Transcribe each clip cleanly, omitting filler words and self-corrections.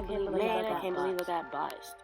I can't believe I got botched.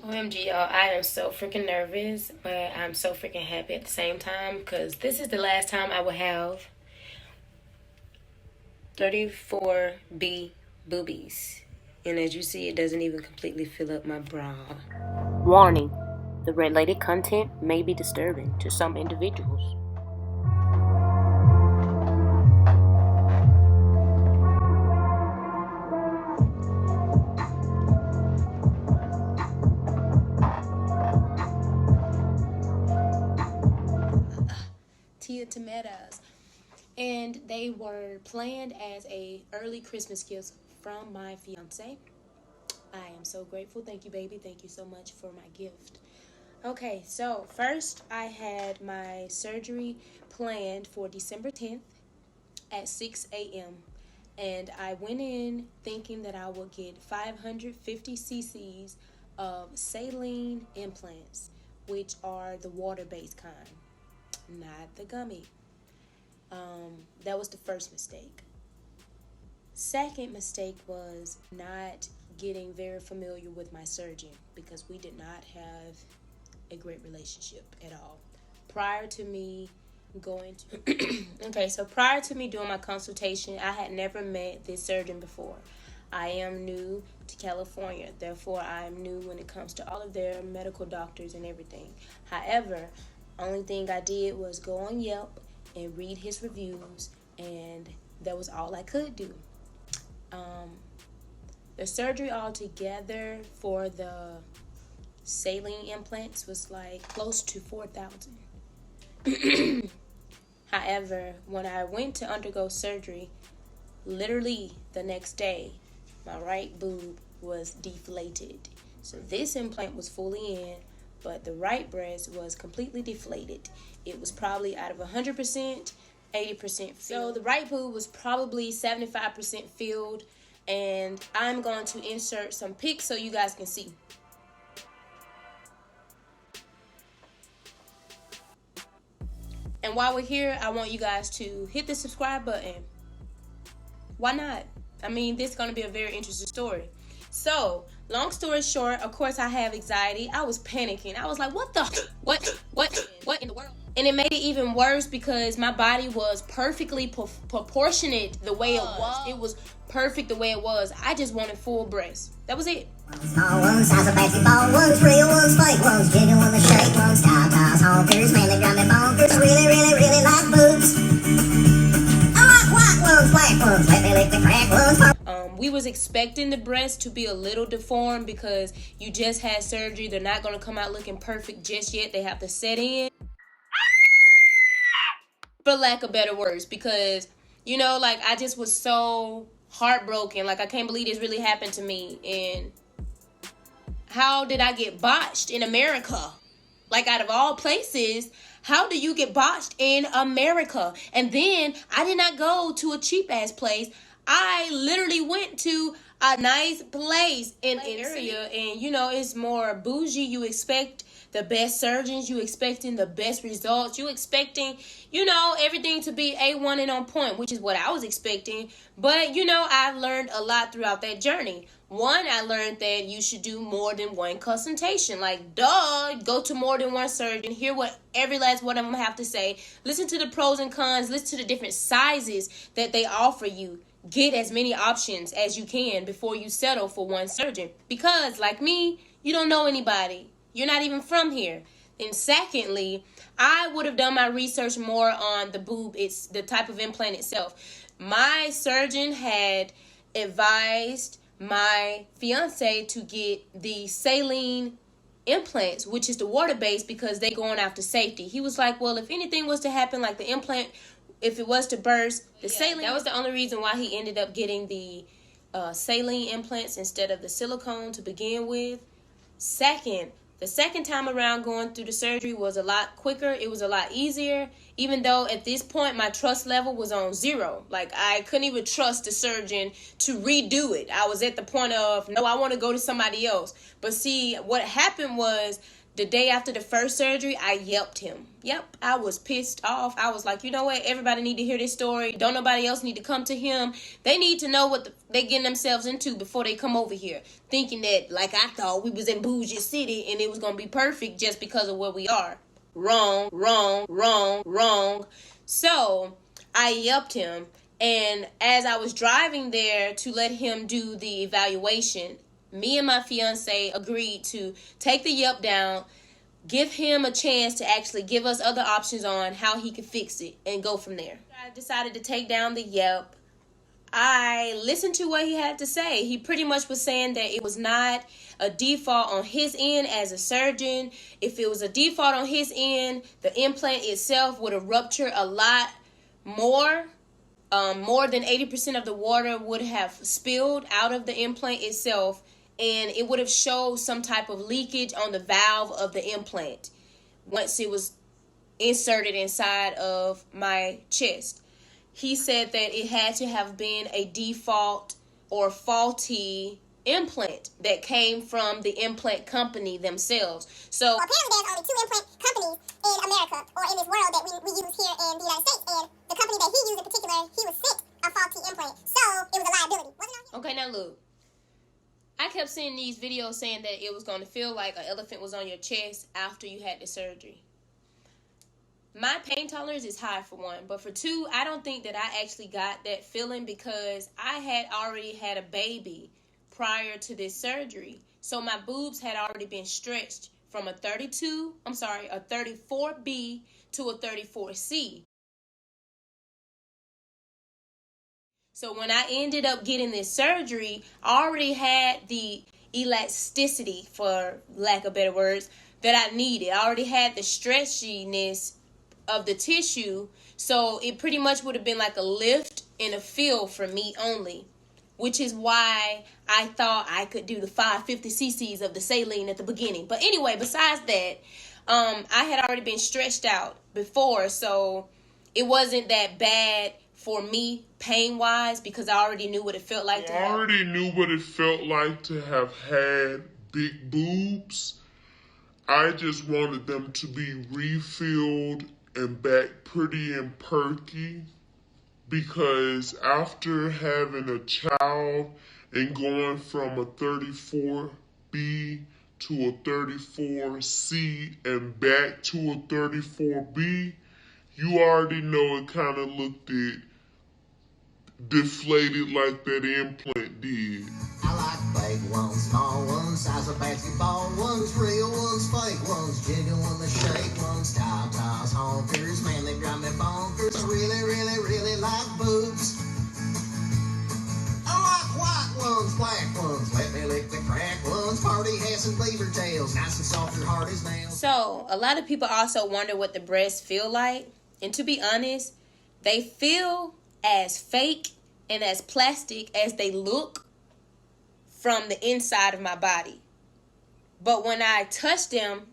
OMG, y'all, I am so freaking nervous, but I'm so freaking happy at the same time because this is the last time I will have 34B boobies. And as you see, it doesn't even completely fill up my bra. Warning, the related content may be disturbing to some individuals. Tomatoes, and they were planned as a early Christmas gift from my fiance. I am so grateful. Thank you, baby. Thank you so much for my gift. Okay, so first I had my surgery planned for December 10th at 6 a.m. and I went in thinking that I would get 550 cc's of saline implants, which are the water-based kind, not the gummy. That was the first mistake. Second mistake was not getting very familiar with my surgeon because we did not have a great relationship at all. Prior to me going to prior to me doing my consultation, I had never met this surgeon before. I am new to California, therefore I am new when it comes to all of their medical doctors and everything. However, only thing I did was go on Yelp and read his reviews, and that was all I could do. The surgery altogether for the saline implants was like close to $4,000. However, when I went to undergo surgery, literally the next day, my right boob was deflated. So this implant was fully in, but the right breast was completely deflated. It was probably out of 100%, 80% filled. So the right boob was probably 75% filled, and I'm going to insert some pics so you guys can see. And while we're here, I want you guys to hit the subscribe button. Why not? I mean, this is going to be a very interesting story. So, long story short, of course, I have anxiety. I was panicking. I was like, what in the world? And it made it even worse because my body was perfectly proportionate the way it was. It was perfect the way it was. I just wanted full breast. That was it. Small ones, size of basketball, ones real, ones fake, ones jiggle on the shake, ones style ties, honkers, mainly grounded bonkers, really like boobs. I like white ones, black ones, let me lick the crack ones. We was expecting the breast to be a little deformed because you just had surgery. They're not going to come out looking perfect just yet. They have to set in, for lack of better words, because, you know, like, I just was so heartbroken. Like, I can't believe this really happened to me. And how did I get botched in America? Like, out of all places, how do you get botched in America? And then I did not go to a cheap ass place. I literally went to a nice place in an area, and you know, it's more bougie. You expect the best surgeons, you expecting the best results, you expecting, you know, everything to be A1 and on point, which is what I was expecting. But you know, I've learned a lot throughout that journey. One, I learned that you should do more than one consultation. Like, duh, go to more than one surgeon, hear what every last one of them have to say, listen to the pros and cons, listen to the different sizes that they offer you. Get as many options as you can before you settle for one surgeon. Because, like me, you don't know anybody. You're not even from here. And secondly, I would have done my research more on the boob. It's the type of implant itself. My surgeon had advised my fiance to get the saline implants, which is the water-based, because they going after safety. He was like, well, if anything was to happen, like the implant, if it was to burst, the saline, that was the only reason why he ended up getting the saline implants instead of the silicone to begin with. Second, The second time around going through the surgery was a lot quicker. It was a lot easier, even though at this point my trust level was on 0. Like, I couldn't even trust the surgeon to redo it. I was at the point of, no, I want to go to somebody else. But see, what happened was, the day after the first surgery, I yelped him. Yep, I was pissed off. I was like, you know what? Everybody need to hear this story. Don't nobody else need to come to him. They need to know what they getting themselves into before they come over here. Thinking that, like I thought, we was in Bougie City and it was going to be perfect just because of where we are. Wrong, wrong, wrong, wrong. So, I yelped him. And as I was driving there to let him do the evaluation, me and my fiance agreed to take the yelp down, give him a chance to actually give us other options on how he could fix it, and go from there. I decided to take down the yelp. I listened to what he had to say. He pretty much was saying that it was not a default on his end as a surgeon. If it was a default on his end, the implant itself would have ruptured a lot more. More than 80% of the water would have spilled out of the implant itself, and it would have showed some type of leakage on the valve of the implant once it was inserted inside of my chest. He said that it had to have been a default or faulty implant that came from the implant company themselves. So apparently there's only 2 implant companies in America, or in this world, that we use here in the United States, and the company that he used in particular, he was sent a faulty implant, so it was a liability. Okay, now look. I kept seeing these videos saying that it was going to feel like an elephant was on your chest after you had the surgery. My pain tolerance is high, for one, but for two, I don't think that I actually got that feeling because I had already had a baby prior to this surgery. So my boobs had already been stretched from a 34B to a 34C. So when I ended up getting this surgery, I already had the elasticity, for lack of better words, that I needed. I already had the stretchiness of the tissue, so it pretty much would have been like a lift and a feel for me only, which is why I thought I could do the 550 cc's of the saline at the beginning. But anyway, besides that, I had already been stretched out before, so it wasn't that bad for me pain-wise because I already knew what it felt like to have had big boobs. I just wanted them to be refilled and back pretty and perky, because after having a child and going from a 34B to a 34C and back to a 34B, you already know it kind of looked deflated like that implant did. I like big ones, small ones, size of basketball ones, real ones, fake ones, jiggle on the shake ones, tatas, honkers, man, they drive me bonkers. I really, really, really like boobs. I like white ones, black ones, let me lick the crack ones, party hats and beaver tails, nice and soft and hard as nails. So, a lot of people also wonder what the breasts feel like. And to be honest, they feel as fake and as plastic as they look from the inside of my body. But when I touch them,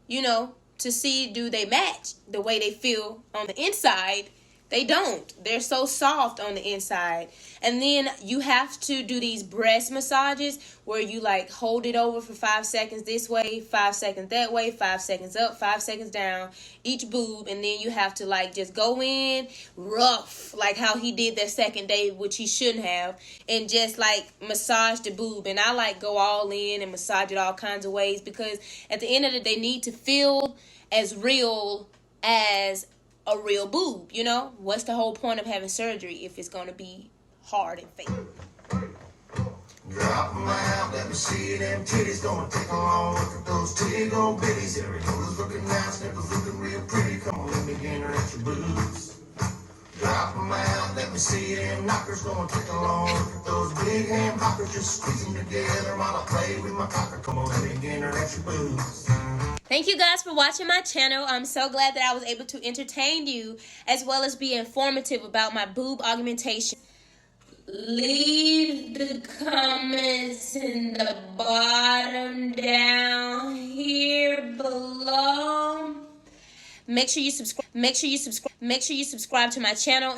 to see do they match the way they feel on the inside, they don't. They're so soft on the inside. And then you have to do these breast massages where you like hold it over for 5 seconds this way, 5 seconds that way, 5 seconds up, 5 seconds down, each boob. And then you have to like just go in rough, like how he did that second day, which he shouldn't have, and just like massage the boob. And I like go all in and massage it all kinds of ways because at the end of the day, they need to feel as real as a real boob. What's the whole point of having surgery if it's going to be hard and fake? Drop 'em out, let me see them titties. Gonna take a long look at those titty gold bitties. Every toes looking nice, nipples looking real pretty. Come on, let me get her at your boobs. Drop 'em out, let me see them knockers. Gonna take a long look at those big ham hoppers. Just squeeze them together while I play with my cocker. Come on, let me get her at your boobs. Thank you guys for watching my channel. I'm so glad that I was able to entertain you as well as be informative about my boob augmentation. Leave the comments in the bottom down here below. Make sure you subscribe. Make sure you subscribe to my channel.